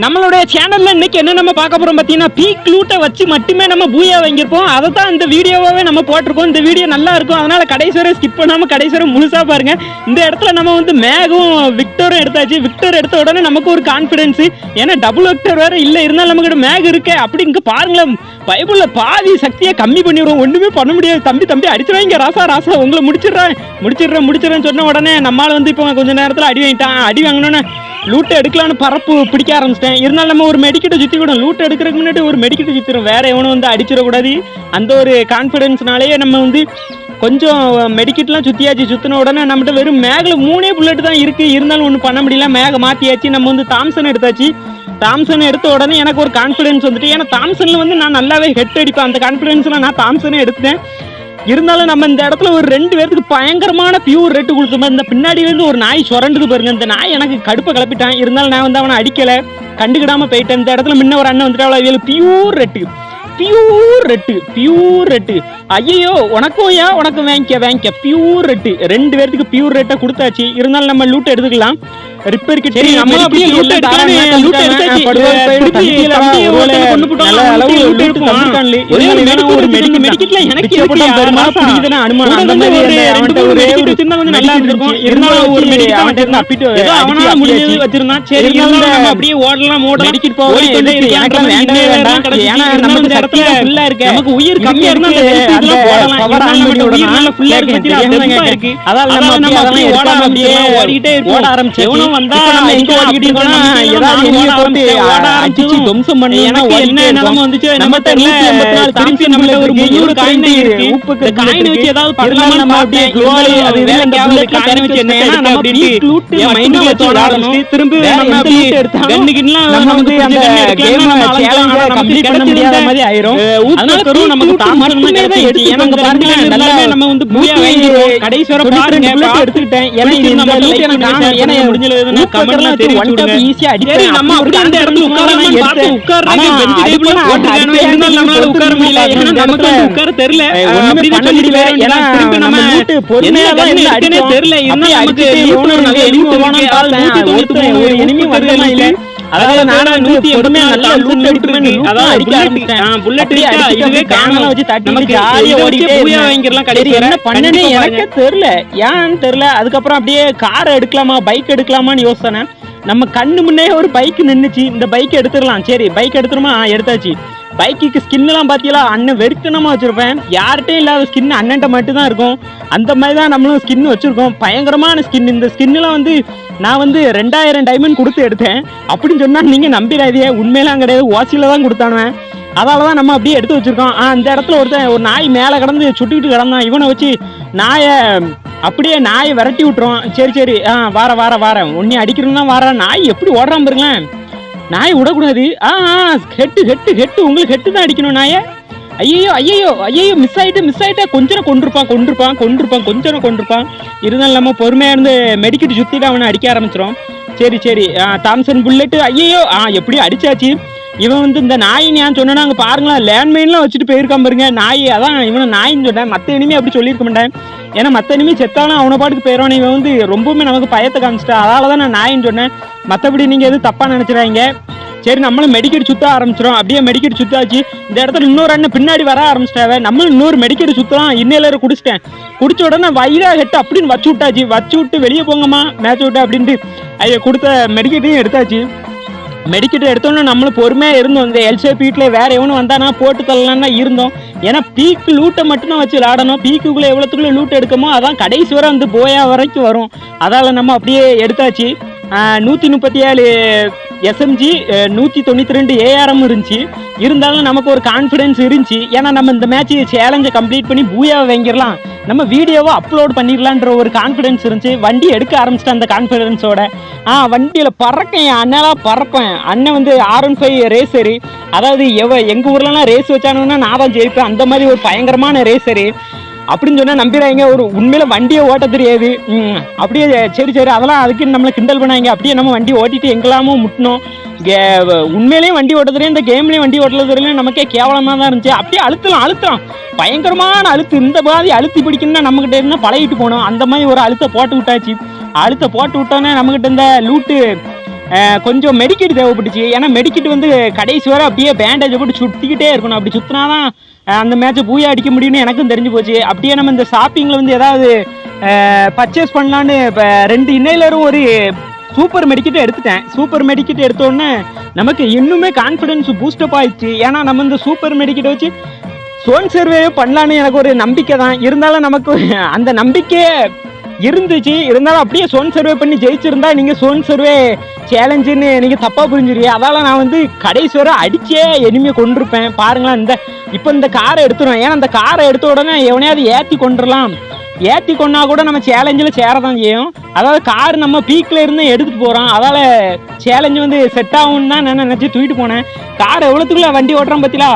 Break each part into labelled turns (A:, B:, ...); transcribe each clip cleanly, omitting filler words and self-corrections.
A: நம்மளுடைய சேனல்ல இன்னைக்கு என்ன நம்ம பார்க்க போறோம் பார்த்தீங்கன்னா பீக் லூட்டை வச்சு மட்டுமே நம்ம பூயா வாங்கியிருப்போம். அதை தான் இந்த வீடியோவாவே நம்ம போட்டிருப்போம். இந்த வீடியோ நல்லா இருக்கும், அதனால கடைசி வரை ஸ்கிப் பண்ணாம கடைசி வரை முழுசா பாருங்க. இந்த இடத்துல நம்ம வந்து மேகும் விக்டரும் எடுத்தாச்சு. விக்டர் எடுத்த உடனே நமக்கு ஒரு கான்ஃபிடன்ஸ், ஏன்னா டபுள் விக்டர் வேற இல்லை, இருந்தாலும் நம்மகிட்ட மேக் இருக்கு. அப்படி இங்க பாருங்களேன், பைபிள்ல பாதி சக்தியை கம்மி பண்ணிடுவோம், ஒண்ணுமே பண்ண முடியாது. தம்பி அடிச்சிருவாங்க, ராசா உங்களை முடிச்சிடுறேன்னு சொன்ன உடனே நம்மளால வந்து இப்போ கொஞ்ச நேரத்தில் அடி வாங்கிட்டான். அடி வாங்கினோன்னே லூட்டை எடுக்கலான்னு பரப்பு பிடிக்க ஆரம்பிச்சிட்டேன். இருந்தாலும் நம்ம ஒரு மெடிக்கிட்ட சுற்றி விடும், லூட் எடுக்கிறதுக்கு முன்னாடி ஒரு மெடிக்கிட்ட சுற்றிடும், வேற எவனும் வந்து அடிச்சிடக்கூடாது. அந்த ஒரு கான்ஃபிடென்ஸ்னாலேயே நம்ம வந்து கொஞ்சம் மெடிக்கிட்லாம் சுற்றின உடனே நம்மகிட்ட வெறும் மேகில் 3 புல்லட் தான் இருக்குது. இருந்தாலும் ஒன்றும் பண்ண முடியல, மேகை மாற்றியாச்சு. நம்ம வந்து தாம்சன் எடுத்தாச்சு. தாம்சன் எடுத்த உடனே எனக்கு ஒரு கான்ஃபிடென்ஸ் வந்துட்டு, ஏன்னா தாம்சனில் வந்து நான் நல்லாவே ஹெட் அடிப்பேன். அந்த கான்ஃபிடென்ஸில் நான் தாம்சனே எடுத்தேன். இருந்தாலும் நம்ம இந்த இடத்துல ஒரு 2 பேருக்கு பயங்கரமான பியூர் ரெட்டு கொடுத்தோம். இந்த பின்னாடியிலேருந்து ஒரு நாய் சுரண்டுது பாருங்க, இந்த நாய் எனக்கு கடுப்பை கிளப்பிட்டான். இருந்தாலும் நான் வந்து அவனை அடிக்கலை, கண்டுக்கிடாமல் போயிட்டேன். இந்த இடத்துல முன்ன ஒரு அண்ணன் வந்துட்டு அவ்வளோ பியூர் ரெட்டு. ஐயோ உனக்கும் வாங்கிக்க பியூர் ரெட்டு. 2 பேருக்கு பியூர் ரெட்டை கொடுத்தாச்சு. இருந்தாலும் நம்ம லூட் எடுத்துக்கலாம். ரிப்பேர் கிட் சரி, நம்ம அப்படியே லூட் எடுத்தாச்சு. ஒரு மெடிக்கிட்ல எனக்கு அனுமானம் அந்த மாதிரி நல்லா இருந்திருக்கும். இருந்தாலும் ஒரு மெடிக்கிட் அப்பிட்டு அவனால முடிஞ்சது வச்சிருந்தான். சரி, நம்ம அப்படியே ஓடலாம், மெடிக்கிட் போவோம். எனக்கு வேண்டாம், ஏன்னா நமக்கு சக்தியா ஃபுல்லா இருக்கு, நமக்கு உயிர் கம்மியா இருந்தா அந்த போடலாம், ஃபுல்லா இருக்கு. அதால நம்ம அப்படியே ஓடிட்டே இருப்போம். ஓட ஆரம்பிச்சோம் வந்தா நம்ம எங்க ஓடிக்கிட்டு இருக்கோம்னா ஏதாவது எனிமி போட்டு அடிச்சு தும்சம் பண்ணி எனக்கு என்ன நிலைமை வந்துச்சு நம்ம தெரியல. திருப்பி நம்மள ஒரு 300 காயின் இருக்கு, உப்புக்கு காயின் வச்சு ஏதாவது பண்ணலாம். நம்ம அப்படியே குளோவால் அது வேற புல்லட் காயின் வச்சு என்ன நம்ம அப்படியே லூட் என் மைண்ட்ல தோட ஆரம்பிச்சு திரும்பி நம்ம அப்படியே கன்னுகின்லாம் நம்ம வந்து அந்த கேம் சேலஞ்ச கம்ப்ளீட் பண்ண முடியாத மாதிரி ஆயிரும். அதனால நமக்கு தாமதமே தான் எடுத்து ஏன்னா பாருங்க எல்லாமே நம்ம வந்து பூயா வாங்கிடுவோம். கடைசி வரை பாருங்க எடுத்துக்கிட்டேன். ஏன்னா இந்த லூட் எனக்கு காணோம், ஏன்னா முடிஞ்சலதுன்னா கமெண்ட்ல தெரிஞ்சு விடுங்க. ஈஸியா அடிச்சு நம்ம அப்படியே அந்த இடத்துல உட்காரலாம் பார்த்து உட்கார்றாங்க. பெஞ்ச் டேபிள்ல போட்டுறாங்க, இருந்தாலும் நம்மளால உட்கார முடியல. ஏன்னா நமக்கு உட்கார தெரியல, ஒண்ணுமே பண்ண முடியல. ஏன்னா திருப்பி நம்ம லூட் பொறுமையா தான் இல்ல அடிச்சனே தெரியல. இருந்தாலும் நமக்கு லூட்ல நல்ல எனிமி போவானு பார்த்தேன். ஒரு எனிமி வரல இல்ல. அதாவது நான் 180 நல்ல லூட் அடிப்பேன். அதாவது அடிக்க ஆரம்பிச்சேன். புல்லட் அடிச்சா இதுவே காணல வச்சு தட்டி ஜாலியா ஓடிட்டே பூயா வாங்கிரலாம். கடைசி என்ன பண்ணனே எனக்கு தெரியல, ஏன்னு தெரியல. அதுக்கப்புறம் அப்படியே கார் எடுக்கலாமா பைக் எடுக்கலாமான்னு யோசனை. நம்ம கண்ணு முன்னே ஒரு பைக் நின்றுச்சு, இந்த பைக் எடுத்துடலாம். சரி பைக் எடுத்துருமா, எடுத்தாச்சு. பைக்குக்கு ஸ்கின்லாம் பார்த்தீங்களா, அண்ணன் வெறுக்கணமாக வச்சுருப்பேன். யார்கிட்டையும் இல்லாத ஸ்கின் அண்ணன்ட்ட மட்டும் தான் இருக்கும். அந்த மாதிரி தான் நம்மளும் ஸ்கின் வச்சுருக்கோம், பயங்கரமான ஸ்கின். இந்த ஸ்கின்லாம் வந்து நான் வந்து 2000 டைமண்ட் கொடுத்து எடுத்தேன். அப்படின்னு சொன்னால் நீங்கள் நம்பிடாதீங்க, உண்மையெல்லாம் கிடையாது, ஓசியில் தான் கொடுத்தானுவேன். அதால தான் நம்ம அப்படியே எடுத்து வச்சுருக்கோம். அந்த இடத்துல ஒரு நாய் மேலே கடந்து சுட்டுக்கிட்டு கிடந்தான். இவனை வச்சு நாயை விரட்டி விட்டுரும். சரி வார ஒன்னே அடிக்கணும்னா வார. நாய் எப்படி ஓடுறான் பாருங்களேன், நாய் விடக்கூடாது. ஹெட்டு உங்களுக்கு ஹெட்டு தான் அடிக்கணும் நாயை. ஐயோ மிஸ் ஆயிட்டா கொஞ்சம் கொண்டிருப்பான். இருந்தாலும் நம்ம பொறுமையா இருந்து மெடிக்கிட்டு சுத்திட்டு அவனை அடிக்க ஆரம்பிச்சிடும். சரி தாம்சன் புல்லட்டு. எப்படி அடிச்சாச்சு. இவன் வந்து இந்த நாயின்னு ஏன் சொன்னா அங்கே பாருங்களா, லேண்ட்மைன்லாம் வச்சுட்டு போயிருக்கான் பாருங்க நாய். அதான் இவனை நாயின்னு சொன்னேன், மற்ற இனிமே அப்படி சொல்லியிருக்க மாட்டேன். ஏன்னா மற்ற இனிமே செத்தாலும் அவனை பாட்டுக்கு போயிடுவான். இவன் வந்து ரொம்பவுமே நமக்கு பயத்தை காமிச்சிட்டா, அதனால தான் நான் நாயின்னு சொன்னேன். மற்றபடி நீங்கள் எதுவும் தப்பாக நினச்சிடாங்க. சரி நம்மளும் மெடிக்கெட் சுற்ற ஆரம்பிச்சிடும். அப்படியே மெடிக்கெட் சுத்தாச்சு. இந்த இடத்துல இன்னொரு அண்ணன் பின்னாடி வர ஆரம்பிச்சிட்டாவே. நம்மளும் இன்னொரு மெடிக்கெட் சுற்றலாம். இன்னேலரை குடிச்ச உடனே வயிறா ஹெட்டு அப்படின்னு வச்சு விட்டு வெளியே போங்கம்மா மேட்ச் விட்டு அப்படின்ட்டு ஐயோ கொடுத்த மெடிக்கெட்டையும் எடுத்தாச்சு. மெடிக்கெட் எடுத்தோன்னா நம்மளும் பொறுமையாக இருந்தோம். இந்த எல்ஷேப் வீட்டில் வேற எவனும் வந்தானா போட்டு தள்ளலான்னா இருந்தோம். ஏன்னா பீக்கு லூட்டை மட்டும்தான் வச்சு விளாடணும். பீக்குள்ளே எவ்வளோத்துக்குள்ளே லூட் எடுக்கமோ அதான் கடைசி வரை வந்து போயா வரைக்கும் வரும். அதால் நம்ம அப்படியே எடுத்தாச்சு. 137 எஸ்எம்ஜி 192 ஏஆர்எம் இருந்துச்சு. இருந்தாலும் நமக்கு ஒரு கான்ஃபிடென்ஸ் இருந்துச்சு. ஏன்னா நம்ம இந்த மேட்ச் சேலஞ்சை கம்ப்ளீட் பண்ணி பூயாவை வாங்கிடலாம், நம்ம வீடியோவை அப்லோட் பண்ணிடலான்ற ஒரு கான்ஃபிடென்ஸ் இருந்துச்சு. வண்டி எடுக்க ஆரம்பிச்சிட்டேன் அந்த கான்ஃபிடென்ஸோட. வண்டியில் பறக்கேன், அண்ணெல்லாம் பறப்பேன். அண்ணன் வந்து R15 ரேசரு. அதாவது எங்கள் ஊர்லலாம் ரேஸ் வச்சானுன்னா நான் தான் ஜெயிப்பேன். அந்த மாதிரி ஒரு பயங்கரமான ரேசரு அப்படின்னு சொன்னால் நம்பிடுறாங்க. ஒரு உண்மையில வண்டியை ஓட்ட தெரியாது. அப்படியே சரி அதெல்லாம் அதுக்கு நம்மளை கிண்டல் பண்ணாங்க. அப்படியே நம்ம வண்டி ஓட்டிட்டு எங்கெல்லாமோ முட்டினோம். உண்மையிலேயும் வண்டி ஓட்ட தெரியும், இந்த கேம்லேயும் வண்டி ஓட்டல தெரியல, நமக்கே கேவலமாக தான் இருந்துச்சு. அப்படியே அழுத்தலாம் பயங்கரமான அழுத்து. இந்த மாதிரி அழுத்தி பிடிக்கணும்னா நம்மகிட்ட இருந்தால் பழகிட்டு போனோம். அந்த மாதிரி ஒரு அழுத்த போட்டு விட்டாச்சு. அழுத்த போட்டு விட்டோன்னே நம்மகிட்ட இந்த லூட்டு கொஞ்சம் மெடிக்கிட் தேவைப்பட்டுச்சு. ஏன்னா மெடிக்கிட் வந்து கடைசி வரை அப்படியே பேண்டேஜை போட்டு சுற்றிக்கிட்டே இருக்கணும். அப்படி சுற்றினாதான் அந்த மேட்ச்சை பூயா அடிக்க முடியும்னு எனக்கும் தெரிஞ்சு போச்சு. அப்படியே நம்ம இந்த ஷாப்பிங்கில் வந்து ஏதாவது பர்ச்சேஸ் பண்ணலான்னு இப்போ 2 இன்னையிலரும் ஒரு சூப்பர் மெடிக்கிட் எடுத்துட்டேன். சூப்பர் மெடிக்கிட் எடுத்தோடனே நமக்கு இன்னுமே கான்ஃபிடென்ஸ் பூஸ்டப் ஆயிடுச்சு. ஏன்னா நம்ம இந்த சூப்பர் மெடிக்கிட்டை வச்சு சோன் சர்வே பண்ணலான்னு எனக்கு ஒரு நம்பிக்கை தான். இருந்தாலும் நமக்கு அந்த நம்பிக்கையே இருந்துச்சு. இருந்தாலும் அப்படியே சோன் சர்வே பண்ணி ஜெயிச்சிருந்தா நீங்கள் சோன் சர்வே சேலஞ்சுன்னு நீங்கள் தப்பாக புரிஞ்சிருக்கீங்க. அதால் நான் வந்து கடைசி வரை அடிச்சே எனிமையை கொண்டிருப்பேன். பாருங்களேன், இப்போ இந்த காரை எடுத்துருவேன். ஏன்னா இந்த காரை எடுத்த உடனே எவனையாவது ஏற்றி கொண்டுடலாம். ஏற்றி கொண்டா கூட நம்ம சேலஞ்சில் சேரதான் செய்யும். அதாவது கார் நம்ம பீக்கில் இருந்து எடுத்துகிட்டு போகிறோம். அதால் சேலஞ்சு வந்து செட் ஆகும்னு தான் நான் நினச்சி தூக்கிட்டு போனேன். கார் எவ்வளோத்துக்குள்ள வண்டி ஓட்டுறோம் பார்த்தீங்களா?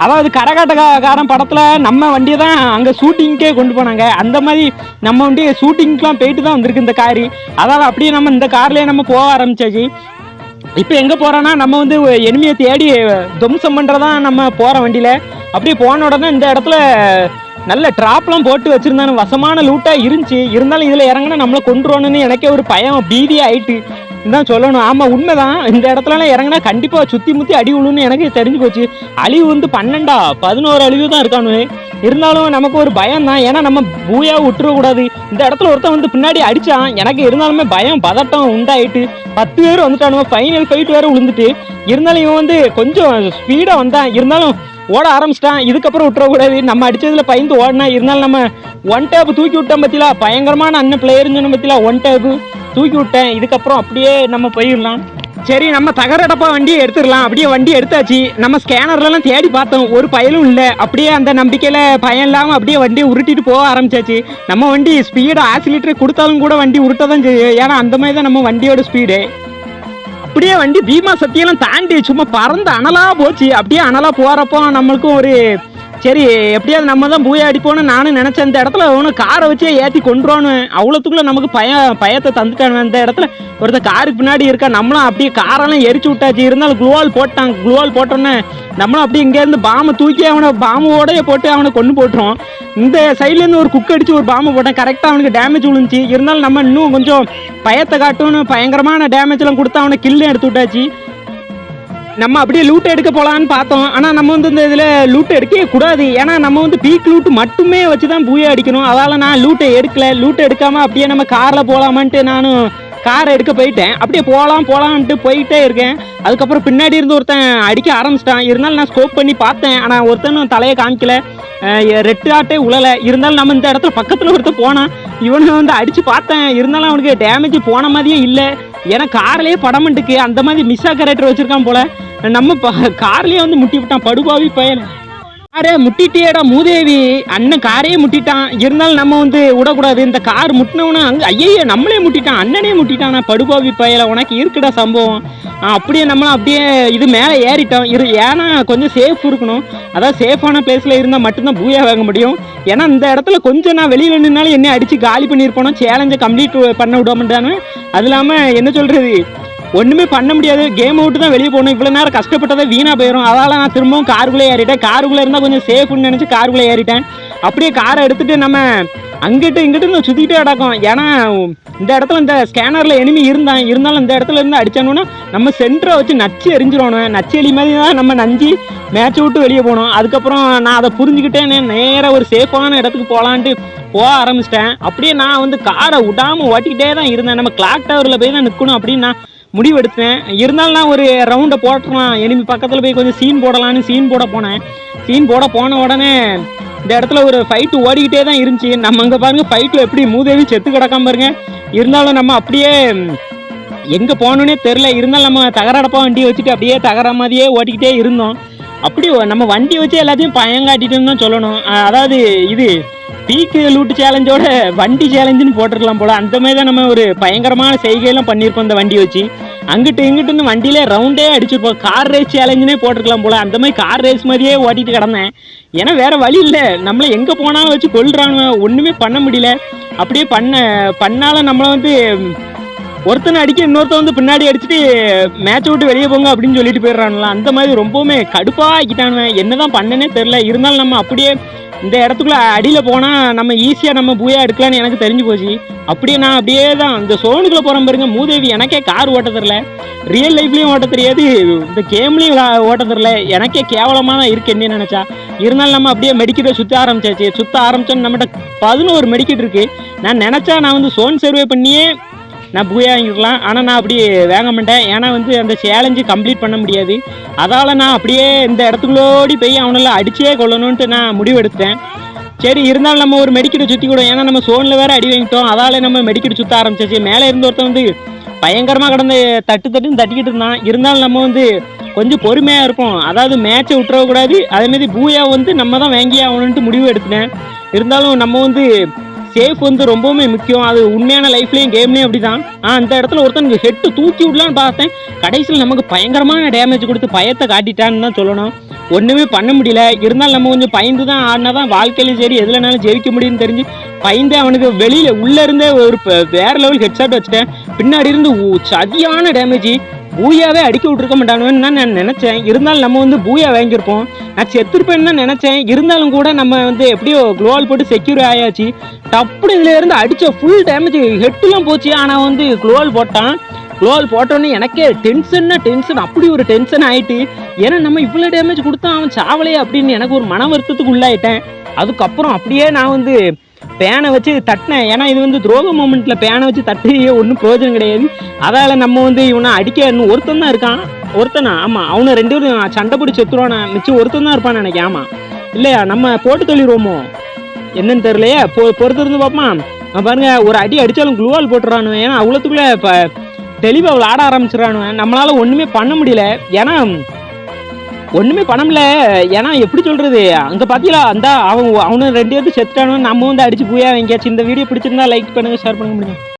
A: அதாவது கரகாட்டக்காரன் படத்தில் நம்ம வண்டியை தான் அங்கே ஷூட்டிங்க்கே கொண்டு போனாங்க. அந்த மாதிரி நம்ம வண்டியை ஷூட்டிங்க்கெலாம் போயிட்டு தான் வந்திருக்கு இந்த காரு. அதாவது அப்படியே நம்ம இந்த கார்லேயே நம்ம போக ஆரம்பிச்சாச்சு. இப்போ எங்கே போகிறோன்னா நம்ம வந்து எனிமையை தேடி துவம்சம் பண்ணுறதான் நம்ம போகிற வண்டியில். அப்படியே போன உடனே இந்த இடத்துல நல்ல ட்ராப்லாம் போட்டு வச்சுருந்தானு வசமான லூட்டாக இருந்துச்சு. இருந்தாலும் இதில் இறங்கினா நம்மளை கொண்டுருவானுன்னு எனக்கே ஒரு பயம் பீதி ஆயிட்டு தான் சொல்லணும். ஆமாம், உண்மைதான். இந்த இடத்துலலாம் இறங்கினா கண்டிப்பாக சுற்றி முற்றி அடி விழுன்னு எனக்கு தெரிஞ்சு போச்சு. அழிவு வந்து 11 அழிவு தான் இருக்கானு. இருந்தாலும் நமக்கு ஒரு பயம் தான். ஏன்னா நம்ம பூயாக விட்டுறக்கூடாது. இந்த இடத்துல ஒருத்தன் வந்து பின்னாடி அடித்தான். எனக்கு இருந்தாலுமே பயம் பதட்டம் உண்டாயிட்டு 10 பேர் வந்துட்டானுவோ. ஃபைனல் ஃபைட் வேறு விழுந்துட்டு. இருந்தாலும் இவன் வந்து கொஞ்சம் ஸ்பீடாக வந்தான். இருந்தாலும் ஓட ஆரம்பிச்சிட்டான். இதுக்கப்புறம் விட்டுறக்கூடாது. நம்ம அடித்ததில் பயந்து ஓடினா. இருந்தாலும் நம்ம 1 டேப் தூக்கி விட்டோம் பற்றிலா. பயங்கரமான அண்ணன் பிளேயர்னு சொன்ன பற்றிலா. 1 டேப்பு தூக்கி விட்டேன். இதுக்கப்புறம் அப்படியே நம்ம போயிடலாம். சரி, நம்ம தகரடப்பா வண்டியை எடுத்துடலாம். அப்படியே வண்டி எடுத்தாச்சு. நம்ம ஸ்கேனர்லாம் தேடி பார்த்தோம், ஒரு பயலும் இல்லை. அப்படியே அந்த நம்பிக்கையில் பயம் இல்லாமல் அப்படியே வண்டியை உருட்டிட்டு போக ஆரம்பிச்சாச்சு. நம்ம வண்டி ஸ்பீடு ஆக்சிலேட்டர் கொடுத்தாலும் கூட வண்டி உருட்ட தான் செய்யும். ஏன்னா அந்த மாதிரி தான் நம்ம வண்டியோட ஸ்பீடு. அப்படியே வண்டி பீமா சத்தியெல்லாம் தாண்டி சும்மா பறந்து அனலாக போச்சு. அப்படியே அனலாக போகிறப்போ நம்மளுக்கும் ஒரு சரி எப்படியாவது நம்ம தான் பூயா அடிப்போன்னு நானும் நினச்சேன். இந்த இடத்துல ஒன்று காரை வச்சே ஏற்றி கொண்டுருவானு. அவ்வளோத்துக்குள்ளே நமக்கு பயத்தை தந்துட்டானு. அந்த இடத்துல ஒருத்தர் காருக்கு பின்னாடி இருக்கா. நம்மளும் அப்படியே காரெல்லாம் எரிச்சு விட்டாச்சு. இருந்தாலும் குளோவால் போட்டாங்க. குளோவால் போட்டோன்னே நம்மளும் அப்படியே இங்கேருந்து பாம்பை தூக்கி அவனை பாம்போடையே போட்டு அவனை கொண்டு போட்டுரும். இந்த சைட்லேருந்து ஒரு குக் அடித்து ஒரு பாம்பு போட்டேன். கரெக்டாக அவனுக்கு டேமேஜ் விழுந்துச்சு. இருந்தாலும் நம்ம இன்னும் கொஞ்சம் பயத்தை காட்டுன்னு பயங்கரமான டேமேஜ்லாம் கொடுத்து அவனை கில்லும் எடுத்து விட்டாச்சு. நம்ம அப்படியே லூட் எடுக்க போகலான்னு பார்த்தோம். ஆனால் நம்ம வந்து இந்த இதில் லூட் எடுக்கவே கூடாது. ஏன்னா நம்ம வந்து பீக் லூட் மட்டுமே வச்சு தான் பூயா அடிக்கணும். அதால் நான் லூட்டை எடுக்கலை. லூட் எடுக்காமல் அப்படியே நம்ம காரில் போகலாமான்ட்டு நானும் காரை எடுக்க போயிட்டேன். அப்படியே போகலான்ட்டு போயிட்டே இருக்கேன். அதுக்கப்புறம் பின்னாடி இருந்து ஒருத்தன் அடிக்க ஆரம்பிச்சிட்டான். இருந்தாலும் நான் ஸ்கோப் பண்ணி பார்த்தேன். ஆனால் ஒருத்தனும் தலையை காமிக்கல. ரெட்டு ஆட்டே உழலை. இருந்தாலும் நம்ம இந்த இடத்துல பக்கத்தில் ஒருத்தர் போனான். இவனை வந்து அடித்து பார்த்தேன். இருந்தாலும் அவனுக்கு டேமேஜ் போன மாதிரியே இல்லை. ஏன்னா கார்லேயே படமண்டுக்கு அந்த மாதிரி மிஸ்ஸா கேரக்டர் வச்சுருக்கான் போல். நம்ம கார்லேயே வந்து முட்டி விட்டான். படுபாவி பயன். காரே முட்டிட்டியேடா மூதேவி. அண்ணன் காரையே முட்டிட்டான். இருந்தாலும் நம்ம வந்து விடக்கூடாது. இந்த கார் முட்டினவனா அங்கே ஐயையே நம்மளே முட்டிட்டான். அண்ணனே முட்டிட்டானா. படுபாவி பயல. உனக்கு இருக்குடா சம்பவம். அப்படியே நம்மளும் அப்படியே இது மேலே ஏறிட்டோம். ஏன்னா கொஞ்சம் சேஃப் இருக்கணும். அதாவது சேஃபான பிளேஸில் இருந்தால் மட்டும்தான் பூயா வாங்க முடியும். ஏன்னா இந்த இடத்துல கொஞ்சம் நான் வெளியில் நின்னாலும் என்ன அடித்து காலி பண்ணியிருப்போனோம். சேலஞ்சை கம்ப்ளீட் பண்ண விடாமட்டானு. அது இல்லாமல் என்ன சொல்கிறது, ஒன்றுமே பண்ண முடியாது. கேம் அவுட்டு தான் வெளியே போகணும். இவ்வளோ நேரம் கஷ்டப்பட்டதை வீணாக போயிடும். அதால் நான் திரும்பவும் காருக்குள்ளே ஏறிட்டேன். காருக்குள்ளே இருந்தால் கொஞ்சம் சேஃப்னு நினச்சி காருக்குள்ளே ஏறிட்டேன். அப்படியே காரை எடுத்துகிட்டு நம்ம அங்கிட்டு இங்கிட்டு சுற்றிக்கிட்டே கிடக்கும். ஏன்னா இந்த இடத்துல இந்த ஸ்கேனரில் எனிமி இருந்தாலும் இந்த இடத்துல இருந்து அடித்தானோன்னா நம்ம சென்டரை வச்சு நச்சு எரிஞ்சிடணும். நச்சு எலி மாதிரி தான் நம்ம நஞ்சு மேட்சை விட்டு வெளியே போகணும். அதுக்கப்புறம் நான் அதை புரிஞ்சுக்கிட்டேன். நேராக ஒரு சேஃபான இடத்துக்கு போகலான்ட்டு போக ஆரம்பிச்சிட்டேன். அப்படியே நான் வந்து காரை விடாமல் ஓட்டிக்கிட்டே தான் இருந்தேன். நம்ம கிளாக் டவரில் போய் தான் நிற்கணும் அப்படின்னு நான் முடிவெடுத்தேன். இருந்தாலும் நான் ஒரு ரவுண்டை போட்டுறலாம், எனிமி பக்கத்தில் போய் கொஞ்சம் சீன் போடலான்னு சீன் போட போனேன். சீன் போட போன உடனே இந்த இடத்துல ஒரு ஃபைட்டு ஓடிக்கிட்டே தான் இருந்துச்சு. நம்ம அங்கே பாருங்கள் ஃபைட்டில் எப்படி மூதேவி செத்து கிடக்காம பாருங்க. இருந்தாலும் நம்ம அப்படியே எங்கே போகணுன்னே தெரில. இருந்தாலும் நம்ம தகரடப்பா வண்டியை வச்சுட்டு அப்படியே தகர மாதிரியே ஓட்டிக்கிட்டே இருந்தோம். அப்படி நம்ம வண்டி வச்சு எல்லாத்தையும் பயங்காட்டிட்டுன்னு தான் சொல்லணும். அதாவது இது பீக்கு லூட்டு சேலஞ்சோட வண்டி சேலஞ்சுன்னு போட்டிருக்கலாம் போல். அந்த மாதிரி தான் நம்ம ஒரு பயங்கரமான செய்கையெல்லாம் பண்ணியிருப்போம் இந்த வண்டி வச்சு. அங்கிட்டு இங்கிட்டு வண்டியிலே ரவுண்டே அடிச்சிருப்போம். கார் ரேஸ் சேலஞ்சுனே போட்டிருக்கலாம் போல். அந்த மாதிரி கார் ரேஸ் மாதிரியே ஓட்டிகிட்டு கிடந்தேன். ஏன்னா வேறு வழி இல்லை. நம்மளை எங்கே போனாலும் வச்சு கொள்றானுவ. ஒன்றுமே பண்ண முடியல. அப்படியே பண்ணாலும் நம்மளை வந்து ஒருத்தனை அடிக்க இன்னொருத்த வந்து பின்னாடி அடிச்சுட்டு மேட்ச் விட்டு வெளியே போங்க அப்படின்னு சொல்லிட்டு போயிடுறானுல. அந்த மாதிரி ரொம்பவுமே கடுப்பாக ஆக்கிட்டானுவேன். என்னதான் பண்ணனே தெரில. இருந்தாலும் நம்ம அப்படியே இந்த இடத்துக்குள்ள அடியில் போனால் நம்ம ஈஸியாக நம்ம பூயா எடுக்கலான்னு எனக்கு தெரிஞ்சு போச்சு. அப்படியே நான் அப்படியே தான் இந்த சோனுக்குள்ளே போகிறேன் பாருங்க. மூதேவி எனக்கே கார் ஓட்ட தெரில, ரியல் லைஃப்லேயும் ஓட்ட தெரியாது, இந்த கேம்லேயும் ஓட்ட தெரில. எனக்கே கேவலமாக தான் இருக்குது என்ன நினச்சா. இருந்தாலும் நம்ம அப்படியே மெடிக்கிட்ட சுற்ற ஆரம்பிச்சாச்சு. சுற்ற ஆரம்பிச்சோன்னு நம்மகிட்ட 11 மெடிக்கிட் இருக்குது. நான் நினச்சா நான் வந்து சோன் சர்வே பண்ணியே நான் பூயா வாங்கிக்கலாம். ஆனால் நான் அப்படி வாங்க மாட்டேன். ஏன்னா வந்து அந்த சேலஞ்சு கம்ப்ளீட் பண்ண முடியாது. அதால் நான் அப்படியே இந்த இடத்துக்குள்ளோடி போய் அவனெல்லாம் அடிச்சே கொள்ளணுன்ட்டு நான் முடிவு எடுத்தேன். சரி இருந்தாலும் நம்ம ஒரு மெடிக்கிட்ட சுற்றி கூட, ஏன்னா நம்ம சோனில் வேறு அடி வாங்கிட்டோம். அதால் நம்ம மெடிக்கிட்ட சுற்ற ஆரம்பிச்சாச்சு. மேலே இருந்த ஒருத்தன் வந்து பயங்கரமாக கடந்து தட்டுன்னு தட்டிக்கிட்டு இருந்தான். இருந்தாலும் நம்ம வந்து கொஞ்சம் பொறுமையாக இருப்போம். அதாவது மேட்சை விட்டுறக்கூடாது. அதேமாரி பூயா வந்து நம்ம தான் வாங்கி ஆகணுன்ட்டு முடிவு எடுத்தேன். இருந்தாலும் நம்ம வந்து சேஃப் வந்து ரொம்பவுமே முக்கியம். அது உண்மையான லைஃப்லேயும் கேம்லேயும் அப்படி தான். அந்த இடத்துல ஒருத்தனுக்கு ஹெட்டு தூக்கி விடலான்னு பார்த்தேன். கடைசியில் நமக்கு பயங்கரமான டேமேஜ் கொடுத்து பயத்தை காட்டிட்டான்னு தான் சொல்லணும். ஒன்றுமே பண்ண முடியல. இருந்தாலும் நம்ம கொஞ்சம் பயந்து தான் ஆடினா தான் வாழ்க்கையிலும் சரி எதுலனாலும் ஜெயிக்க முடியும்னு தெரிஞ்சு பயந்து அவனுக்கு வெளியில் உள்ளே இருந்தே ஒரு வேறு லெவல் ஹெட்ஷாட் வச்சுட்டேன். பின்னாடி இருந்து சரியான டேமேஜ். பூயாவே அடிக்க விட்டுருக்க மாட்டானுன்னு தான் நான் நினச்சேன். இருந்தாலும் நம்ம வந்து பூயா வாங்கியிருப்போம். நான் செத்துருப்பேன்னு தான் நினச்சேன். இருந்தாலும் கூட நம்ம வந்து எப்படியோ க்ளோவால் போட்டு செக்யூர் ஆயாச்சு. டப்புனு இதுலேருந்து அடித்த ஃபுல் டேமேஜ் ஹெட்டுலாம் போச்சு. ஆனால் வந்து க்ளோவால் போட்டான். க்ளோவால் போட்டோன்னே எனக்கே டென்ஷன் அப்படி ஒரு டென்ஷன் ஆகிட்டு. ஏன்னா நம்ம இவ்வளோ டேமேஜ் கொடுத்தா அவன் சாவலையே அப்படின்னு எனக்கு ஒரு மன வருத்தத்துக்கு உள்ளாயிட்டேன். அதுக்கப்புறம் அப்படியே நான் வந்து பேனை வச்சு தட்டினேன். ஏன்னா இது வந்து துரோக மூமெண்ட்டில் பேனை வச்சு தட்டி ஒன்றும் பிரயோஜனம் கிடையாது. அதால் நம்ம வந்து இவனை அடிக்க இன்னும் ஒருத்தன் தான் இருக்கான். ஒருத்தனா? ஆமாம், அவனை 2 பேரும் சண்டை பிடிச்சி செத்துருவானே. மிச்சம் ஒருத்தன் தான் இருப்பான்னு நினைக்கிறேன். ஆமாம் இல்லையா? நம்ம போட்டு தள்ளிடுவோமோ என்னன்னு தெரியலையே. பொறுத்திருந்து பார்ப்போமா. பாருங்க, ஒரு அடி அடித்தாலும் க்ளூவால் போட்டுறானுவேன். ஏன்னா அவ்வளோத்துக்குள்ளே இப்போ தெளிவாக விளாட ஆரம்பிச்சிடறானுவேன். நம்மளால் ஒன்றுமே பண்ண முடியல. ஏன்னா ஏன்னா எப்படி சொல்கிறது, அங்கே பார்த்தீங்களா அந்த அவனு 2 பேருக்கு செத்துட்டானு. நம்ம வந்து அடிச்சு பூயா வாங்கியாச்சு. இந்த வீடியோ பிடிச்சிருந்தா லைக் பண்ணுங்கள், ஷேர் பண்ணுங்க முடியும்.